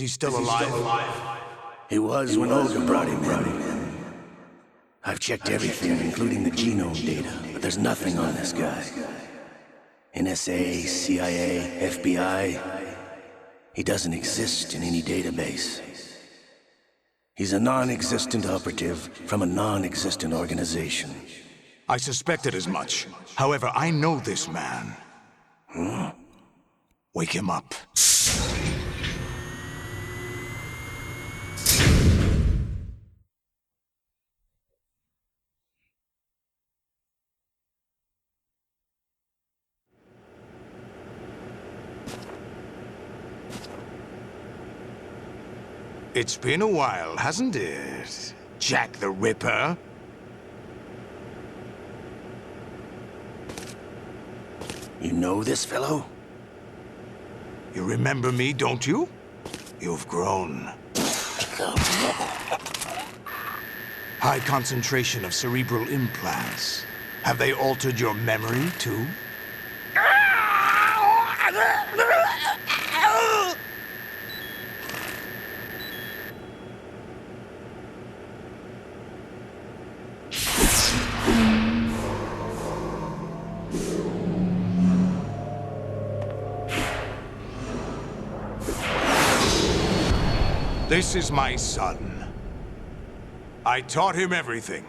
he still alive? He was when Olga brought him in. I've checked everything, including the genome data, but there's nothing on this guy. NSA, CIA, FBI. He doesn't exist in any database. He's a non-existent operative from a non-existent organization. I suspected as much. However, I know this man. Wake him up. It's been a while, hasn't it, Jack the Ripper? You know this fellow? You remember me, don't you? You've grown. High concentration of cerebral implants. Have they altered your memory, too? This is my son. I taught him everything.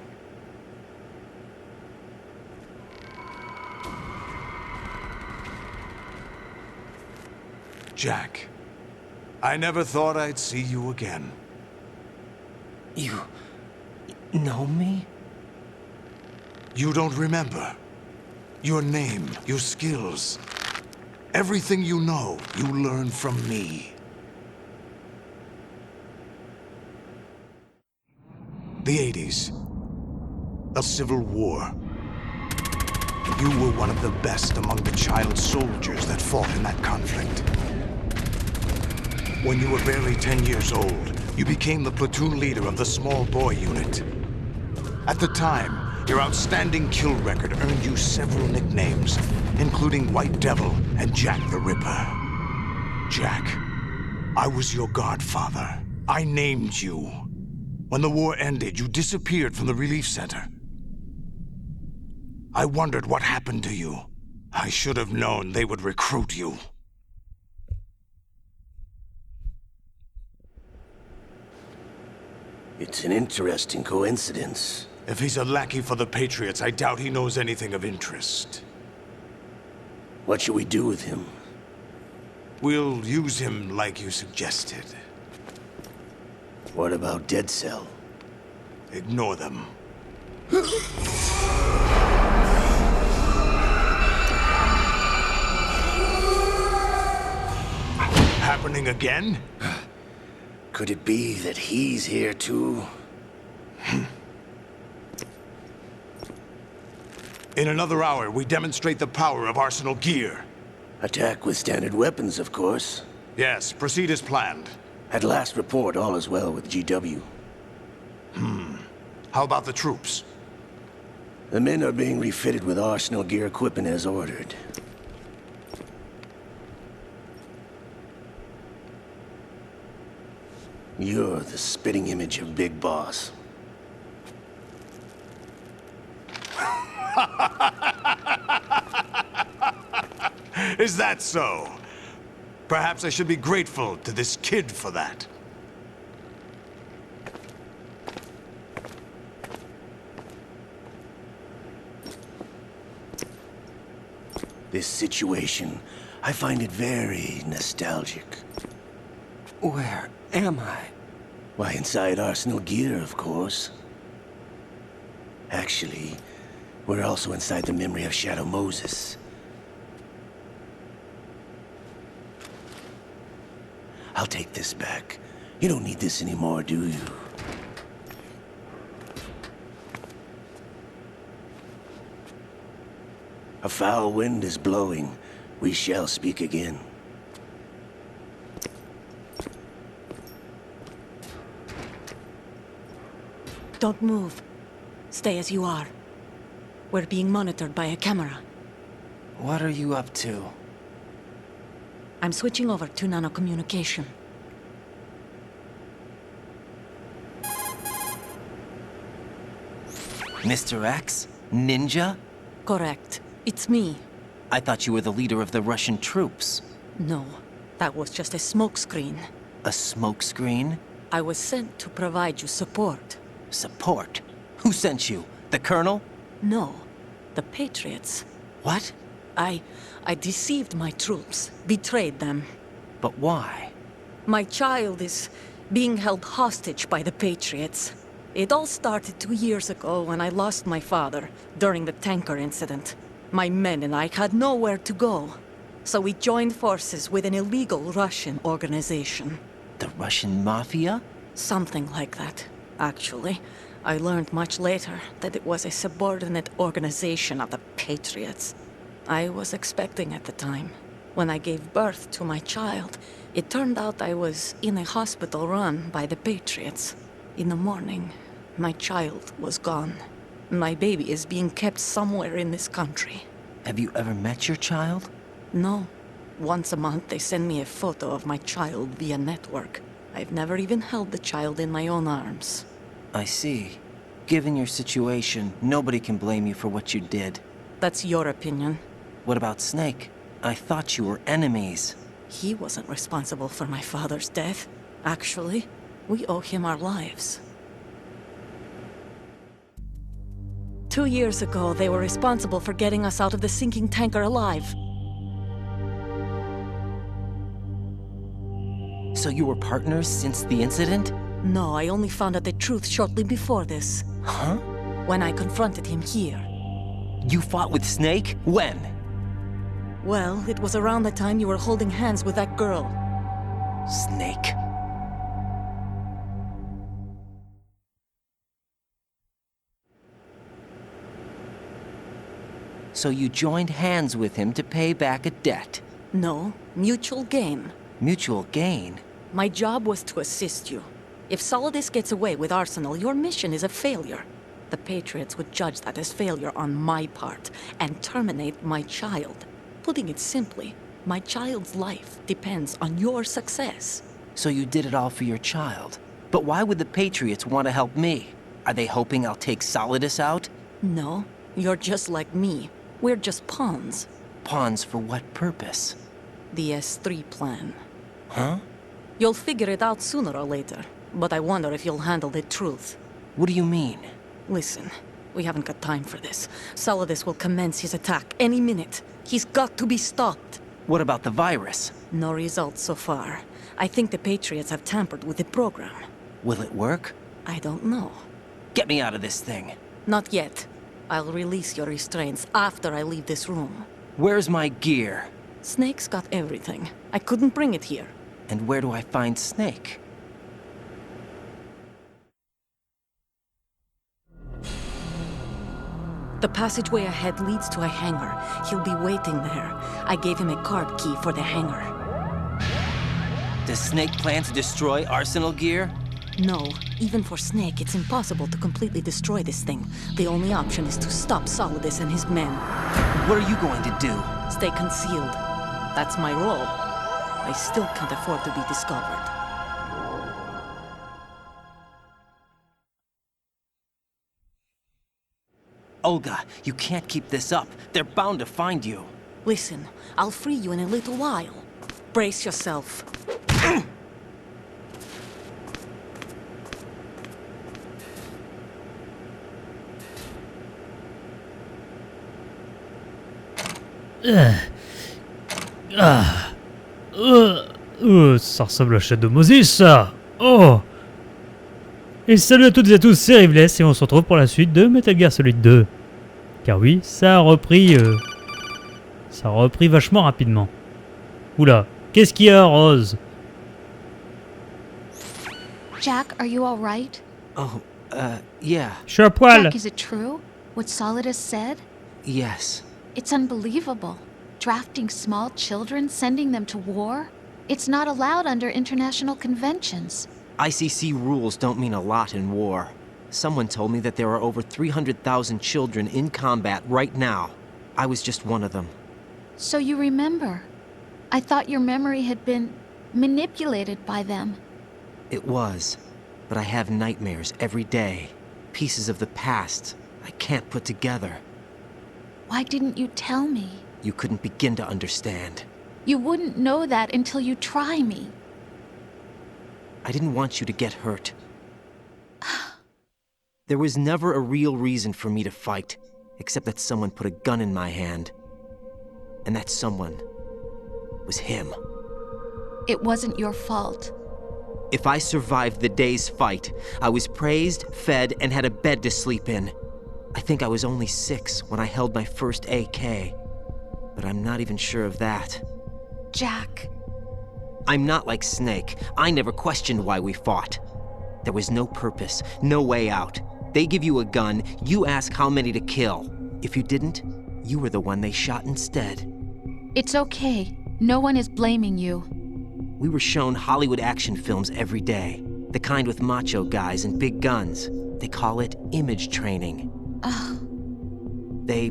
Jack, I never thought I'd see you again. You know me? You don't remember. Your name, your skills. Everything you know, you learned from me. The 80s. The Civil War. You were one of the best among the child soldiers that fought in that conflict. When you were barely 10 years old, you became the platoon leader of the small boy unit. At the time, your outstanding kill record earned you several nicknames, including White Devil and Jack the Ripper. Jack, I was your godfather. I named you. When the war ended, you disappeared from the relief center. I wondered what happened to you. I should have known they would recruit you. It's an interesting coincidence. If he's a lackey for the Patriots, I doubt he knows anything of interest. What should we do with him? We'll use him like you suggested. What about Dead Cell? Ignore them. Happening again? Could it be that he's here too? In another hour, we demonstrate the power of Arsenal gear. Attack with standard weapons, of course. Yes, proceed as planned. At last report, all is well with GW. How about the troops? The men are being refitted with Arsenal gear equipment as ordered. You're the spitting image of Big Boss. Is that so? Perhaps I should be grateful to this kid for that. This situation, I find it very nostalgic. Where am I? Why, inside Arsenal gear, of course. Actually, we're also inside the memory of Shadow Moses. I'll take this back. You don't need this anymore, do you? A foul wind is blowing. We shall speak again. Don't move. Stay as you are. We're being monitored by a camera. What are you up to? I'm switching over to nanocommunication. Mr. X? Ninja? Correct. It's me. I thought you were the leader of the Russian troops. No, that was just a smokescreen. A smokescreen? I was sent to provide you support. Support? Who sent you? The Colonel? No, the Patriots. What? I deceived my troops, betrayed them. But why? My child is being held hostage by the Patriots. It all started 2 years ago when I lost my father during the tanker incident. My men and I had nowhere to go, so we joined forces with an illegal Russian organization. The Russian Mafia? Something like that, actually. I learned much later that it was a subordinate organization of the Patriots. I was expecting at the time. When I gave birth to my child, it turned out I was in a hospital run by the Patriots. In the morning, my child was gone. My baby is being kept somewhere in this country. Have you ever met your child? No. Once a month they send me a photo of my child via network. I've never even held the child in my own arms. I see. Given your situation, nobody can blame you for what you did. That's your opinion. What about Snake? I thought you were enemies. He wasn't responsible for my father's death. Actually, we owe him our lives. 2 years ago, they were responsible for getting us out of the sinking tanker alive. So you were partners since the incident? No, I only found out the truth shortly before this. Huh? When I confronted him here. You fought with Snake? When? Well, it was around the time you were holding hands with that girl. Snake. So you joined hands with him to pay back a debt? No, mutual gain. Mutual gain? My job was to assist you. If Solidus gets away with Arsenal, your mission is a failure. The Patriots would judge that as failure on my part and terminate my child. Putting it simply, my child's life depends on your success. So you did it all for your child. But why would the Patriots want to help me? Are they hoping I'll take Solidus out? No, you're just like me. We're just pawns. Pawns for what purpose? The S3 plan. Huh? You'll figure it out sooner or later, but I wonder if you'll handle the truth. What do you mean? Listen, we haven't got time for this. Solidus will commence his attack any minute. He's got to be stopped. What about the virus? No results so far. I think the Patriots have tampered with the program. Will it work? I don't know. Get me out of this thing. Not yet. I'll release your restraints after I leave this room. Where's my gear? Snake's got everything. I couldn't bring it here. And where do I find Snake? The passageway ahead leads to a hangar. He'll be waiting there. I gave him a card key for the hangar. Does Snake plan to destroy Arsenal gear? No, even for Snake, it's impossible to completely destroy this thing. The only option is to stop Solidus and his men. What are you going to do? Stay concealed. That's my role. I still can't afford to be discovered. Olga, you can't keep this up. They're bound to find you. Listen, I'll free you in a little while. Brace yourself. Ça ressemble à la chatte de Moses, ça. Oh. Et salut à toutes et à tous, c'est Rivles et on se retrouve pour la suite de Metal Gear Solid 2. Car oui, ça a repris vachement rapidement. Oula, qu'est-ce qu'il y a, Rose? Jack, are you all right? Oh, yeah. Je suis à poil. Jack, is it true? What Solidus said? Yes. It's unbelievable. Drafting small children, sending them to war? It's not allowed under international conventions. ICC rules don't mean a lot in war. Someone told me that there are over 300,000 children in combat right now. I was just one of them. So you remember. I thought your memory had been manipulated by them. It was, but I have nightmares every day. Pieces of the past, I can't put together. Why didn't you tell me? You couldn't begin to understand. You wouldn't know that until you try me. I didn't want you to get hurt. There was never a real reason for me to fight, except that someone put a gun in my hand. And that someone was him. It wasn't your fault. If I survived the day's fight, I was praised, fed, and had a bed to sleep in. I think I was only 6 when I held my first AK. But I'm not even sure of that. Jack. I'm not like Snake. I never questioned why we fought. There was no purpose, no way out. They give you a gun, you ask how many to kill. If you didn't, you were the one they shot instead. It's okay. No one is blaming you. We were shown Hollywood action films every day. The kind with macho guys and big guns. They call it image training. Ugh. They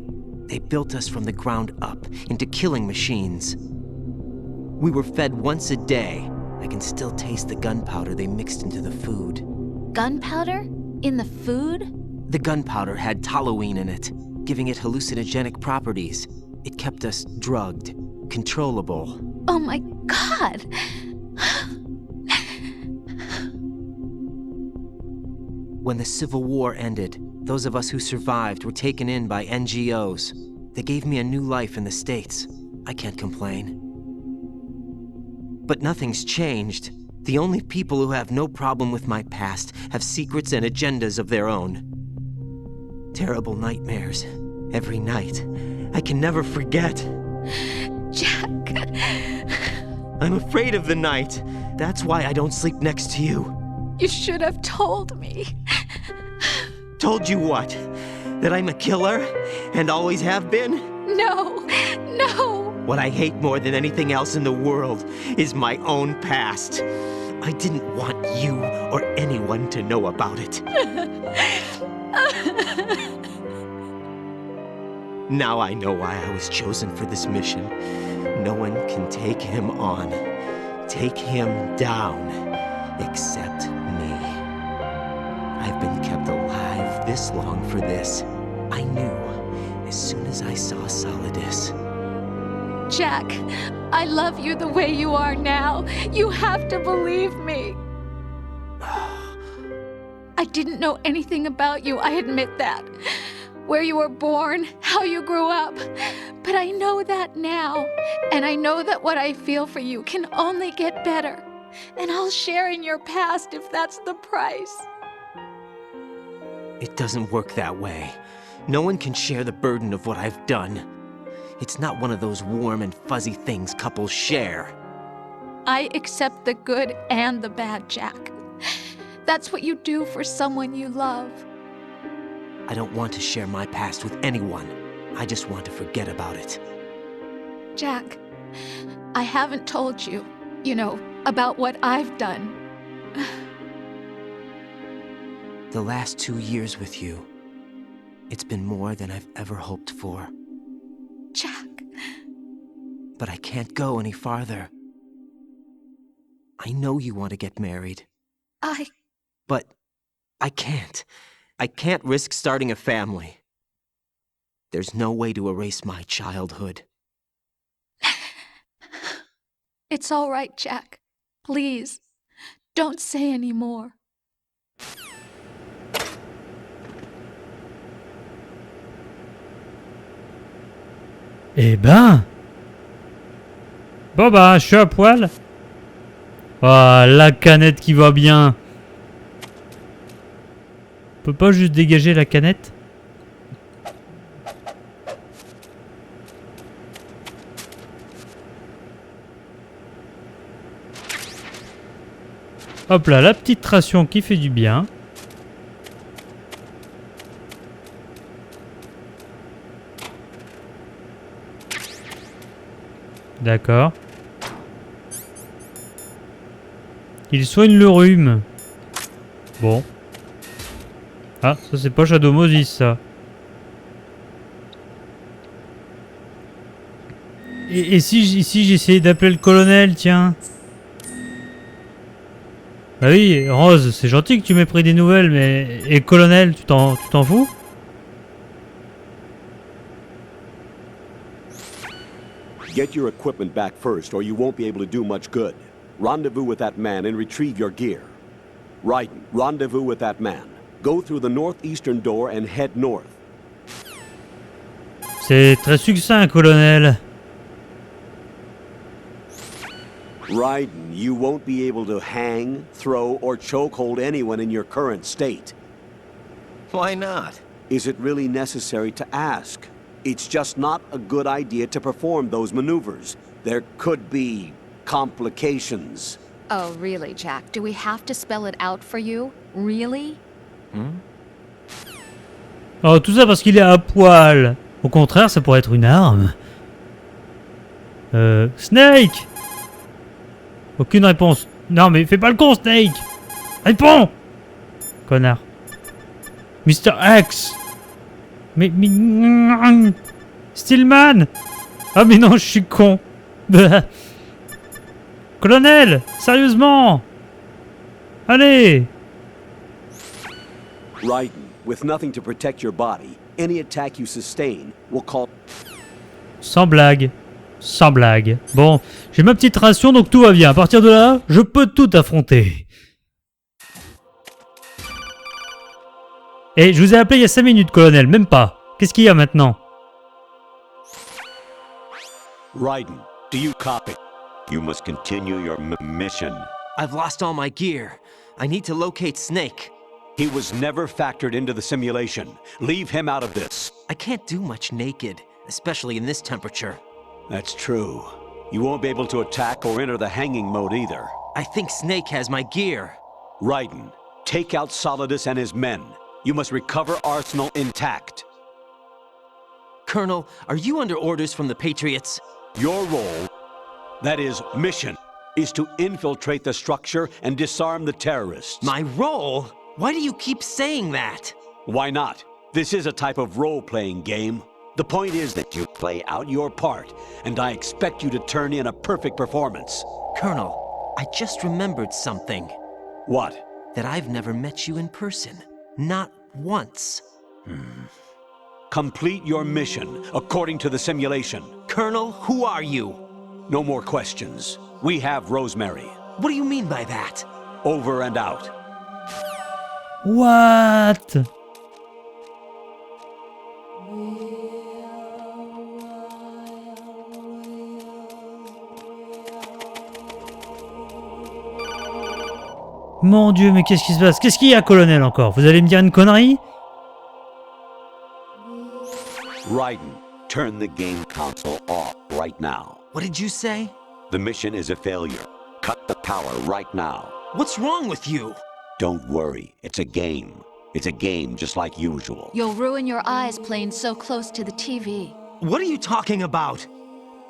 built us from the ground up into killing machines. We were fed once a day. I can still taste the gunpowder they mixed into the food. Gunpowder? In the food? The gunpowder had toluene in it, giving it hallucinogenic properties. It kept us drugged, controllable. Oh my God! When the Civil War ended, those of us who survived were taken in by NGOs. They gave me a new life in the States. I can't complain. But nothing's changed. The only people who have no problem with my past have secrets and agendas of their own. Terrible nightmares. Every night. I can never forget. Jack. I'm afraid of the night. That's why I don't sleep next to you. You should have told me. Told you what? That I'm a killer? And always have been? No. What I hate more than anything else in the world is my own past. I didn't want you or anyone to know about it. Now I know why I was chosen for this mission. No one can take him on, take him down, except me. I've been kept alive this long for this. I knew as soon as I saw Solidus. Jack, I love you the way you are now. You have to believe me. I didn't know anything about you, I admit that. Where you were born, how you grew up. But I know that now. And I know that what I feel for you can only get better. And I'll share in your past if that's the price. It doesn't work that way. No one can share the burden of what I've done. It's not one of those warm and fuzzy things couples share. I accept the good and the bad, Jack. That's what you do for someone you love. I don't want to share my past with anyone. I just want to forget about it. Jack, I haven't told you, about what I've done. The last 2 years with you, it's been more than I've ever hoped for. Jack. But I can't go any farther. I know you want to get married. But I can't. I can't risk starting a family. There's no way to erase my childhood. It's all right, Jack. Please, don't say any more. Eh ben... Bon bah, je suis à poil. Ah, la canette qui va bien. On peut pas juste dégager la canette? Hop là, la petite ration qui fait du bien. D'accord. Il soigne le rhume. Bon. Ah, ça c'est pas Shadow Moses, ça. Et si j'essayais d'appeler le colonel, tiens. Bah oui, Rose, c'est gentil que tu m'aies pris des nouvelles, mais... Et le colonel, tu t'en fous? Get your equipment back first, or you won't be able to do much good. Rendezvous with that man and retrieve your gear. Raiden, rendezvous with that man. Go through the northeastern door and head north. C'est très succinct, colonel. Raiden, you won't be able to hang, throw, or chokehold anyone in your current state. Why not? Is it really necessary to ask? It's just not a good idea to perform those maneuvers. There could be complications. Oh, really, Jack? Do we have to spell it out for you? Really? Oh, tout ça parce qu'il est à poil. Au contraire, ça pourrait être une arme. Snake! Aucune réponse. Non, mais fais pas le con, Snake! Réponds! Connard. Mr. X! Mais... Stillman! Ah mais non, je suis con. Colonel! Sérieusement! Allez! Raiden, with nothing to protect your body, any attack you sustain will call... Sans blague. Sans blague. Bon, j'ai ma petite ration, donc tout va bien. À partir de là, je peux tout affronter. Et je vous ai appelé il y a 5 minutes, colonel. Même pas. Qu'est-ce qu'il y a maintenant? Raiden, do you copy? You must continue your mission. I've lost all my gear. I need to locate Snake. He was never factored into the simulation. Leave him out of this. I can't do much naked, especially in this temperature. That's true. You won't be able to attack or enter the hanging mode either. I think Snake has my gear. Raiden, take out Solidus and his men. You must recover Arsenal intact. Colonel, are you under orders from the Patriots? Your role, that is, mission, is to infiltrate the structure and disarm the terrorists. My role? Why do you keep saying that? Why not? This is a type of role-playing game. The point is that you play out your part, and I expect you to turn in a perfect performance. Colonel, I just remembered something. What? That I've never met you in person. Not once. Complete your mission according to the simulation. Colonel, who are you? No more questions. We have Rosemary. What do you mean by that? Over and out. What? Mon Dieu, mais qu'est-ce qui se passe? Qu'est-ce qu'il y a, colonel, encore? Vous allez me dire une connerie? Raiden, turn the game console off right now. What did you say? The mission is a failure. Cut the power right now. What's wrong with you? Don't worry, it's a game. It's a game just like usual. You'll ruin your eyes playing so close to the TV. What are you talking about?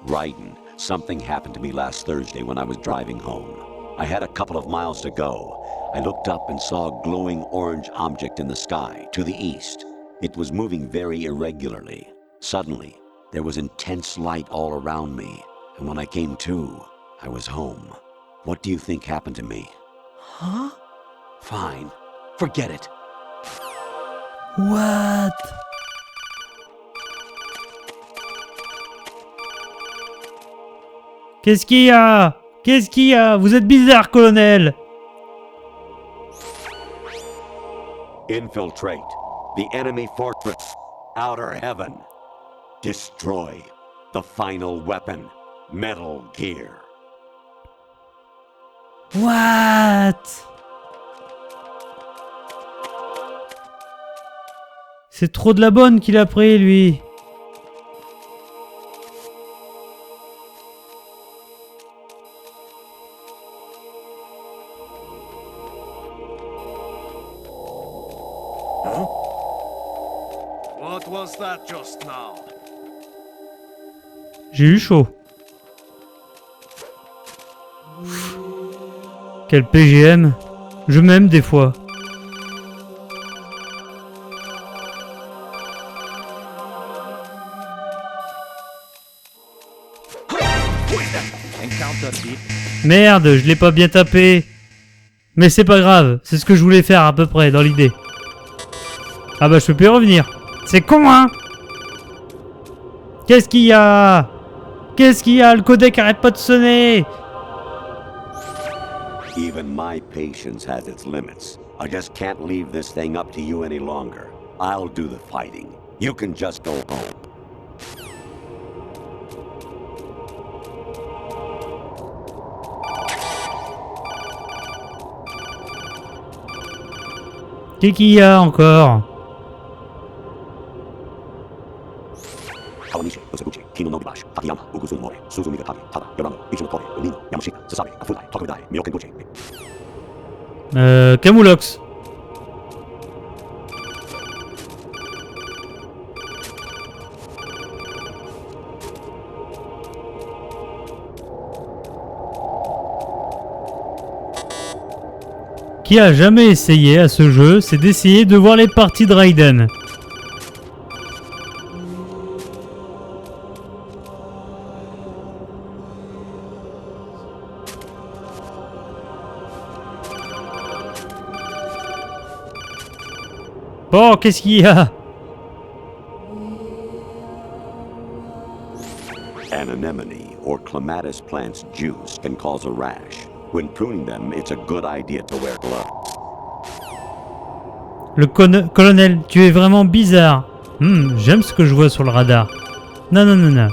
Raiden, something happened to me last Thursday when I was driving home. I had a couple of miles to go. I looked up and saw a glowing orange object in the sky, to the east. It was moving very irregularly. Suddenly, there was intense light all around me, and when I came to, I was home. What do you think happened to me? Huh? Fine. Forget it. What? Qu'est-ce qu'il y a? Qu'est-ce qu'il y a? Vous êtes bizarre, colonel. Infiltrate the enemy fortress, outer heaven. Destroy the final weapon, Metal Gear. What? C'est trop de la bonne qu'il a pris, lui. What was that just now? J'ai eu chaud. Quel PGM. Je m'aime des fois. Merde, je l'ai pas bien tapé. Mais c'est pas grave, c'est ce que je voulais faire à peu près dans l'idée. Ah bah je peux plus revenir. C'est con, hein? Qu'est-ce qu'il y a? qu'est-ce qu'il y a? Le codec arrête pas de sonner. Even my patience has its limits. I just can't leave this thing up to you any longer. I'll do the fighting. You can just go home. Qu'est-ce qu'il y a encore? Camoulox. Qui a jamais essayé à ce jeu, c'est d'essayer de voir les parties de Raiden. Bon, qu'est-ce qu'il y a? An anemone or clematis plant's juice can cause a rash. When pruning them, it's a good idea to wear gloves. Le colonel, tu es vraiment bizarre. J'aime ce que je vois sur le radar. Non,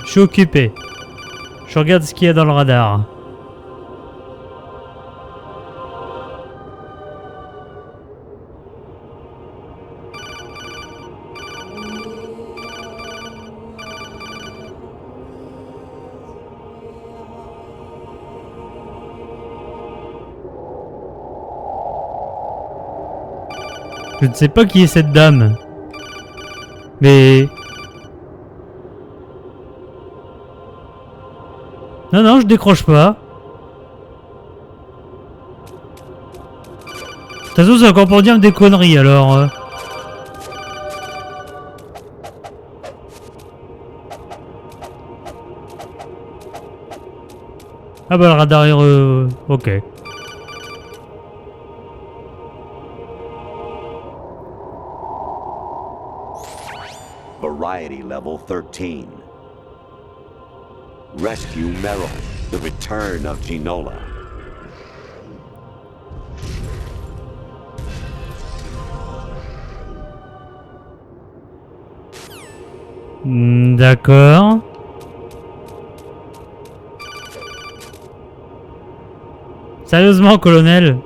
je suis occupé. Je regarde ce qu'il y a dans le radar. Je ne sais pas qui est cette dame. Mais... Non, je décroche pas. De toute façon, c'est encore pour dire des conneries, alors... Ah bah le radar est... ok. Variety level 13. Rescue Merrill, the return of Ginola. D'accord. Sérieusement, colonel,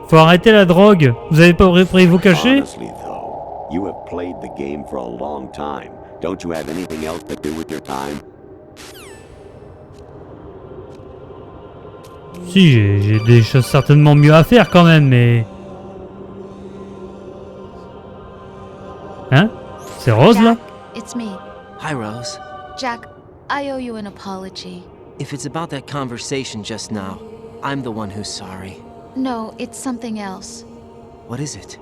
faut arrêter la drogue. Vous avez pas pris vous cacher? Honestly, though, you have played the game for a long time. Don't you have anything else to do with your time? Si, j'ai des choses certainement mieux à faire quand même, mais... Hein? C'est Rose, là? It's me. Hi, Rose. Jack, I owe you an apology. If it's about that conversation just now, I'm the one who's sorry. No, it's something else. What is it?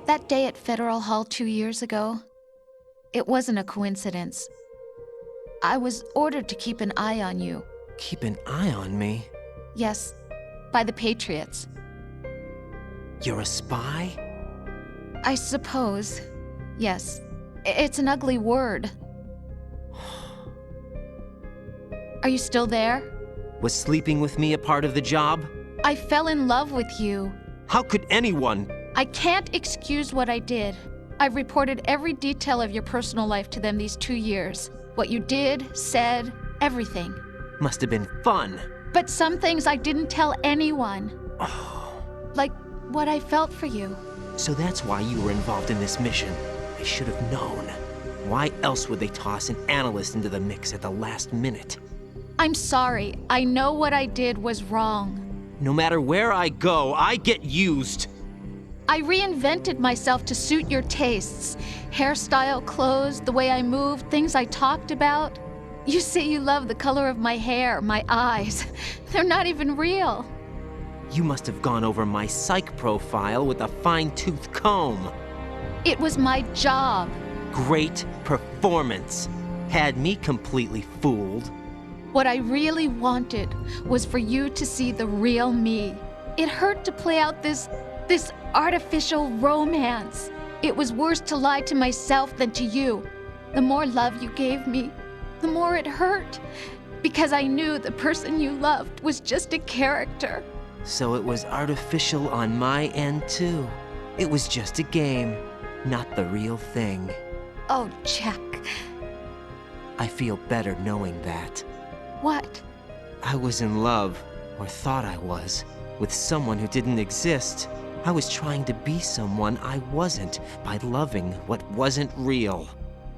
That day at Federal Hall 2 years ago, it wasn't a coincidence. I was ordered to keep an eye on you. Keep an eye on me? Yes, by the Patriots. You're a spy? I suppose. Yes. It's an ugly word. Are you still there? Was sleeping with me a part of the job? I fell in love with you. How could anyone? I can't excuse what I did. I've reported every detail of your personal life to them these 2 years. What you did, said, everything. Must have been fun. But some things I didn't tell anyone. Like what I felt for you. So that's why you were involved in this mission. I should have known. Why else would they toss an analyst into the mix at the last minute? I'm sorry. I know what I did was wrong. No matter where I go, I get used. I reinvented myself to suit your tastes. Hairstyle, clothes, the way I moved, things I talked about. You say you love the color of my hair, my eyes. They're not even real. You must have gone over my psych profile with a fine-tooth comb. It was my job. Great performance. Had me completely fooled. What I really wanted was for you to see the real me. It hurt to play out this artificial romance. It was worse to lie to myself than to you. The more love you gave me, the more it hurt. Because I knew the person you loved was just a character. So it was artificial on my end too. It was just a game, not the real thing. Oh, Jack. I feel better knowing that. What? I was in love, or thought I was, with someone who didn't exist. I was trying to be someone I wasn't by loving what wasn't real.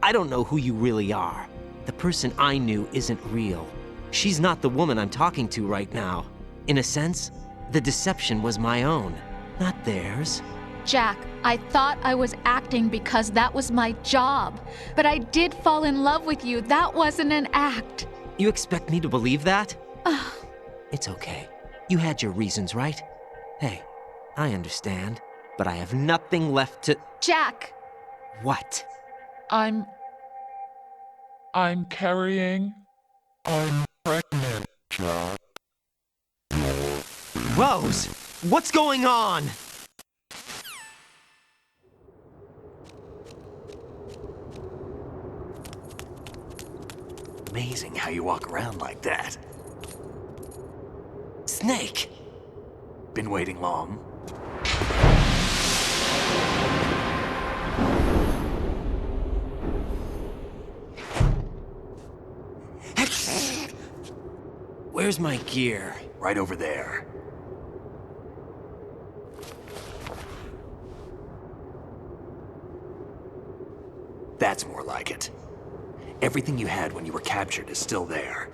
I don't know who you really are. The person I knew isn't real. She's not the woman I'm talking to right now. In a sense, the deception was my own, not theirs. Jack, I thought I was acting because that was my job. But I did fall in love with you. That wasn't an act. You expect me to believe that? It's okay. You had your reasons, right? Hey, I understand, but I have nothing left to... Jack! What? I'm carrying... I'm pregnant, Jack. Rose! What's going on? Amazing how you walk around like that. Snake! Been waiting long? Where's my gear? Right over there. That's more like it. Everything you had when you were captured is still there.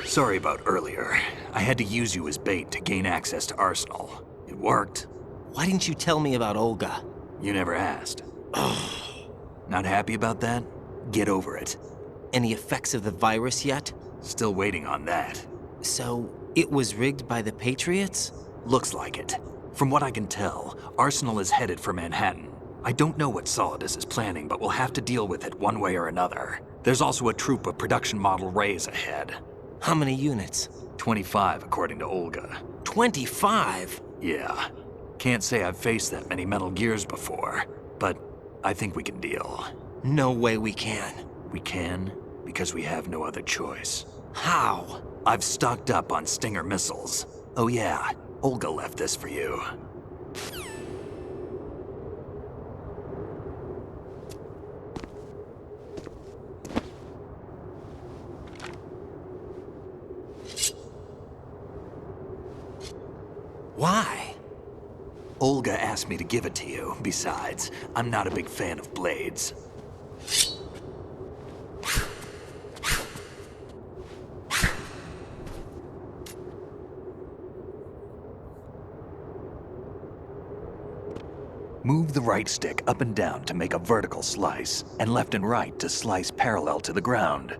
Sorry about earlier. I had to use you as bait to gain access to Arsenal. It worked. Why didn't you tell me about Olga? You never asked. Not happy about that? Get over it. Any effects of the virus yet? Still waiting on that. So, it was rigged by the Patriots? Looks like it. From what I can tell, Arsenal is headed for Manhattan. I don't know what Solidus is planning, but we'll have to deal with it one way or another. There's also a troop of production model Rays ahead. How many units? 25, according to Olga. 25? Yeah. Can't say I've faced that many Metal Gears before, but I think we can deal. No way we can. We can, because we have no other choice. How? I've stocked up on Stinger missiles. Oh yeah, Olga left this for you. Why? Olga asked me to give it to you. Besides, I'm not a big fan of blades. Move the right stick up and down to make a vertical slice, and left and right to slice parallel to the ground.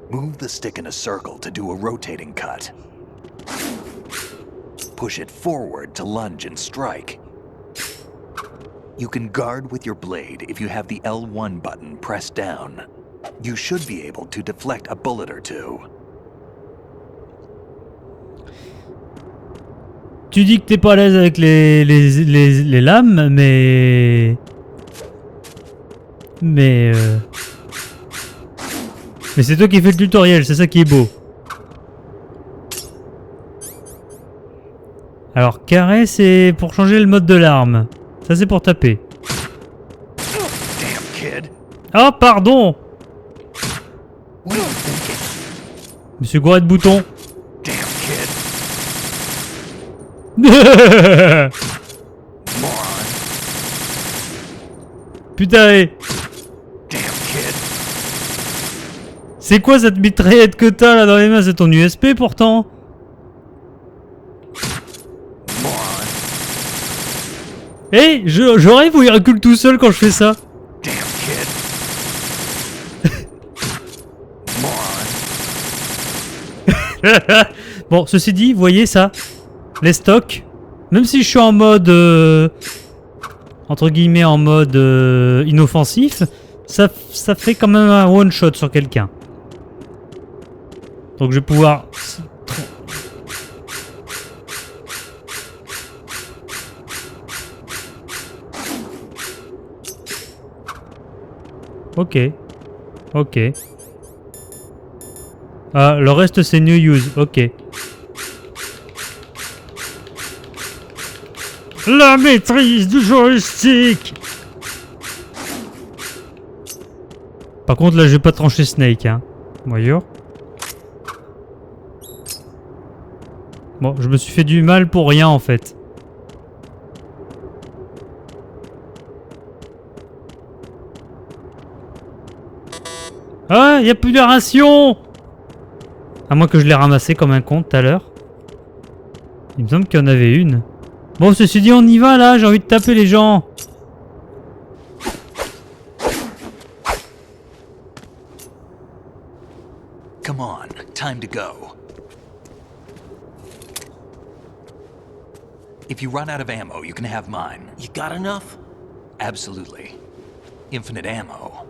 Move the stick in a circle to do a rotating cut. Push it forward to lunge and strike. You can guard with your blade if you have the L1 button pressed down. You should be able to deflect a bullet or two. Tu dis que t'es pas à l'aise avec les lames, mais c'est toi qui fais le tutoriel, c'est ça qui est beau. Alors carré c'est pour changer le mode de l'arme. Ça c'est pour taper. Oh pardon. Monsieur Gourette Bouton. Putain. C'est quoi cette mitraillette que t'as là dans les mains? C'est ton USP pourtant. Hey, je rêve où il recule tout seul quand je fais ça. Bon, ceci dit, vous voyez ça? Les stocks, même si je suis en mode entre guillemets en mode inoffensif, ça fait quand même un one shot sur quelqu'un. Donc je vais pouvoir... Ok. Ok. Ah, le reste c'est new use. Ok. La maîtrise du joystick. Par contre là je vais pas trancher Snake hein. Voyons. Bon, je me suis fait du mal pour rien en fait. Ah, y a plus de ration. À moins que je l'ai ramassé comme un con tout à l'heure. Il me semble qu'il y en avait une. Bon, ceci dit, on y va là, j'ai envie de taper les gens. Come on, time to go. If you run out of ammo, you can have mine. You got enough? Absolutely. Infinite ammo.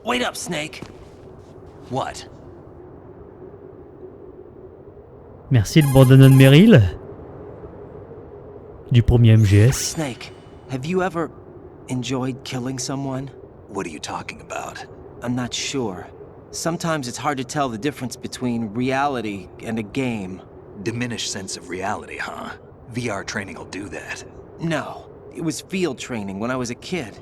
Wait up, Snake. What? Merci le bandana de Meryl. Du premier MGS. Snake, have you ever enjoyed killing someone? What are you talking about? I'm not sure. Sometimes it's hard to tell the difference between reality and a game. Diminished sense of reality, huh? VR training will do that. No, it was field training when I was a kid.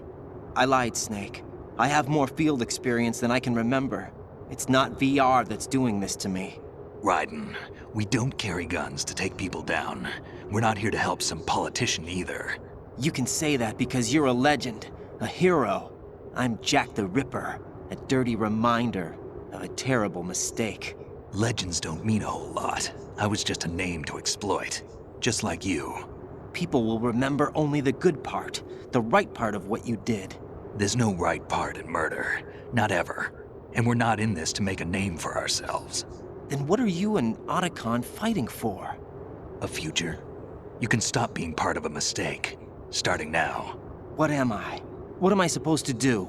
I lied, Snake. I have more field experience than I can remember. It's not VR that's doing this to me. Raiden, we don't carry guns to take people down. We're not here to help some politician either. You can say that because you're a legend, a hero. I'm Jack the Ripper, a dirty reminder of a terrible mistake. Legends don't mean a whole lot. I was just a name to exploit, just like you. People will remember only the good part, the right part of what you did. There's no right part in murder. Not ever. And we're not in this to make a name for ourselves. Then what are you and Otacon fighting for? A future? You can stop being part of a mistake. Starting now. What am I? What am I supposed to do?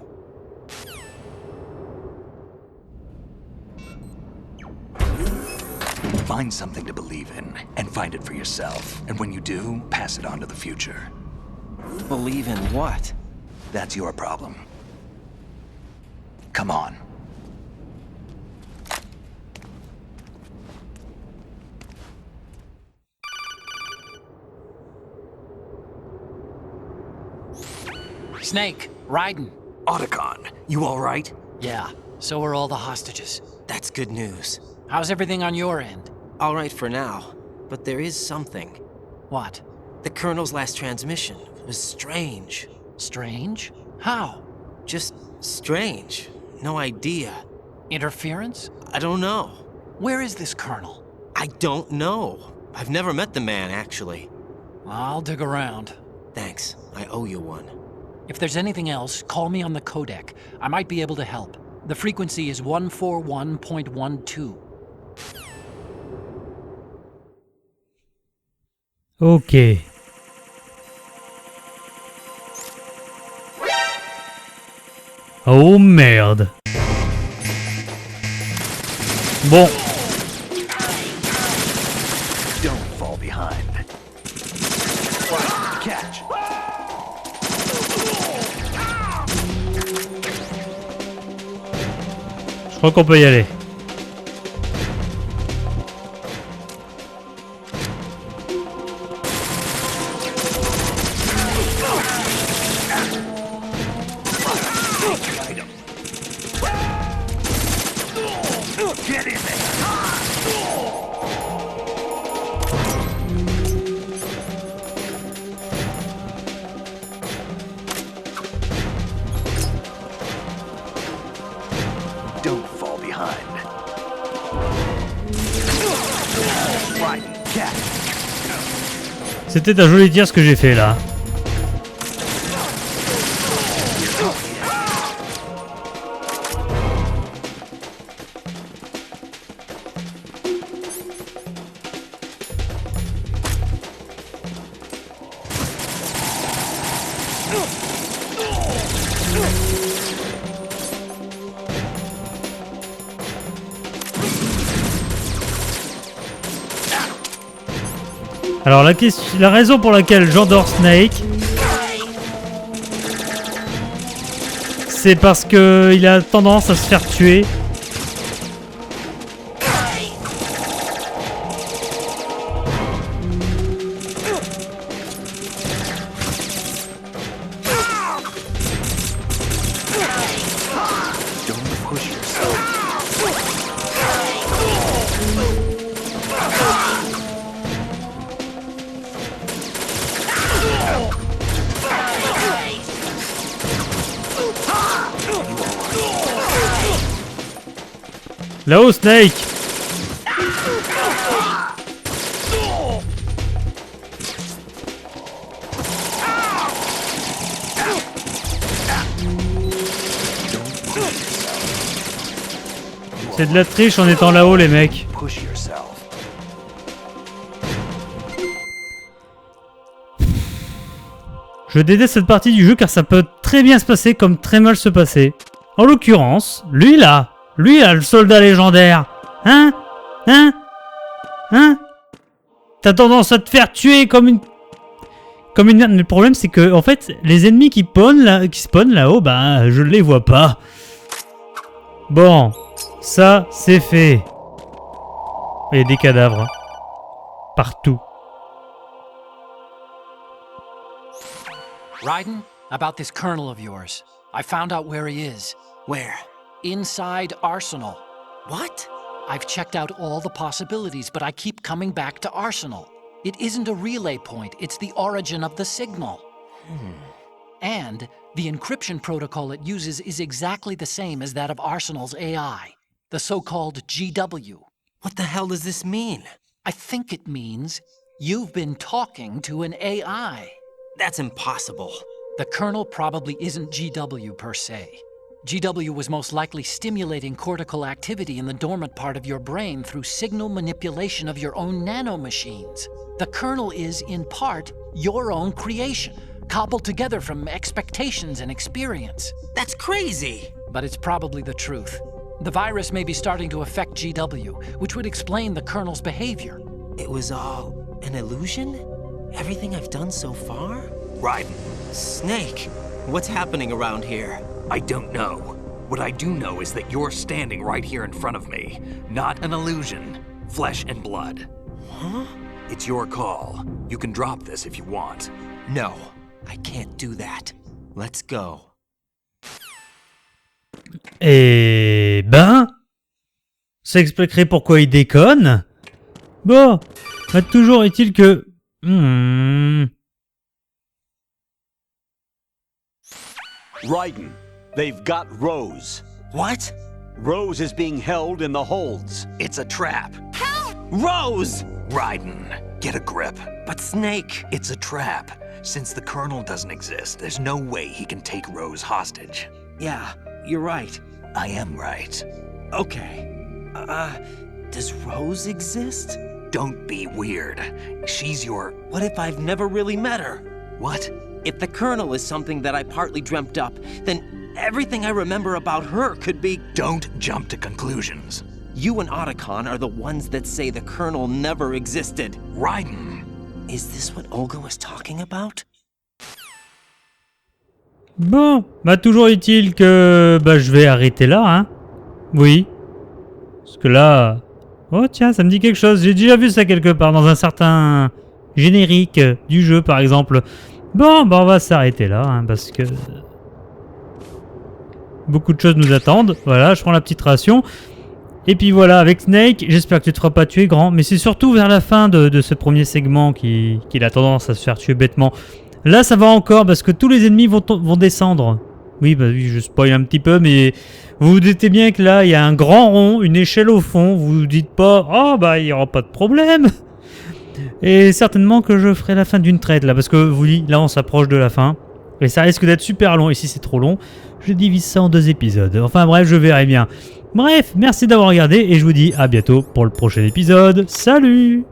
Find something to believe in, and find it for yourself. And when you do, pass it on to the future. Believe in what? That's your problem. Come on. Snake, Raiden. Otacon, you all right? Yeah, so are all the hostages. That's good news. How's everything on your end? All right for now, but there is something. What? The Colonel's last transmission was strange. Strange? How? Just strange. No idea. Interference? I don't know. Where is this Colonel? I don't know. I've never met the man, actually. I'll dig around. Thanks. I owe you one. If there's anything else, call me on the codec. I might be able to help. The frequency is 141.12. Ok. Oh merde. Bon. Don't fall behind. Catch. Je crois qu'on peut y aller. Don't fall behind. C'était un joli tir ce que j'ai fait là. Alors la raison pour laquelle j'endors Snake, c'est parce que il a tendance à se faire tuer. Là-haut, Snake! C'est de la triche en étant là-haut, les mecs. Je déteste cette partie du jeu car ça peut très bien se passer comme très mal se passer. En l'occurrence, lui là, le soldat légendaire. Hein? T'as tendance à te faire tuer comme une merde. Mais le problème c'est que en fait, les ennemis qui spawnent là-haut, bah je les vois pas. Bon, ça c'est fait. Il y a des cadavres partout. Raiden, about this colonel of yours. I found out where he is. Where? Inside Arsenal. What? I've checked out all the possibilities, but I keep coming back to Arsenal. It isn't a relay point, it's the origin of the signal. And the encryption protocol it uses is exactly the same as that of Arsenal's AI, the so-called GW. What the hell does this mean? I think it means you've been talking to an AI. That's impossible. The kernel probably isn't GW per se. GW was most likely stimulating cortical activity in the dormant part of your brain through signal manipulation of your own nanomachines. The kernel is, in part, your own creation, cobbled together from expectations and experience. That's crazy! But it's probably the truth. The virus may be starting to affect GW, which would explain the kernel's behavior. It was all an illusion? Everything I've done so far? Raiden. Snake, what's happening around here? I don't know. What I do know is that you're standing right here in front of me. Not an illusion. Flesh and blood. Huh? It's your call. You can drop this if you want. No, I can't do that. Let's go. Eh ben, ça expliquerait pourquoi il déconne. Bon, toujours est-il que... Raiden, they've got Rose. What? Rose is being held in the holds. It's a trap. Help! Rose! Raiden, get a grip. But Snake... It's a trap. Since the Colonel doesn't exist, there's no way he can take Rose hostage. Yeah, you're right. I am right. Okay. Does Rose exist? Don't be weird. She's your... What if I've never really met her? What? If the Colonel is something that I partly dreamt up, then everything I remember about her could be... Don't jump to conclusions. You and Otacon are the ones that say the Colonel never existed. Raiden. Is this what Olga was talking about? Bon, bah toujours est-il que je vais arrêter là, hein. Oui. Parce que là... Oh tiens, ça me dit quelque chose. J'ai déjà vu ça quelque part dans un certain générique du jeu, par exemple. Bon, bah on va s'arrêter là, hein, parce que... Beaucoup de choses nous attendent. Voilà, je prends la petite ration. Et puis voilà, avec Snake, j'espère que tu te feras pas tuer grand. Mais c'est surtout vers la fin de ce premier segment qu'il a tendance à se faire tuer bêtement. Là, ça va encore, parce que tous les ennemis vont descendre. Oui, bah oui, je spoil un petit peu, mais... Vous vous doutez bien que là, il y a un grand rond, une échelle au fond. Vous vous dites pas, oh bah il n'y aura pas de problème. Et certainement que je ferai la fin d'une trade là, parce que vous dites, là on s'approche de la fin. Et ça risque d'être super long, et si c'est trop long, je divise ça en 2 épisodes. Enfin bref, je verrai bien. Bref, merci d'avoir regardé, et je vous dis à bientôt pour le prochain épisode. Salut!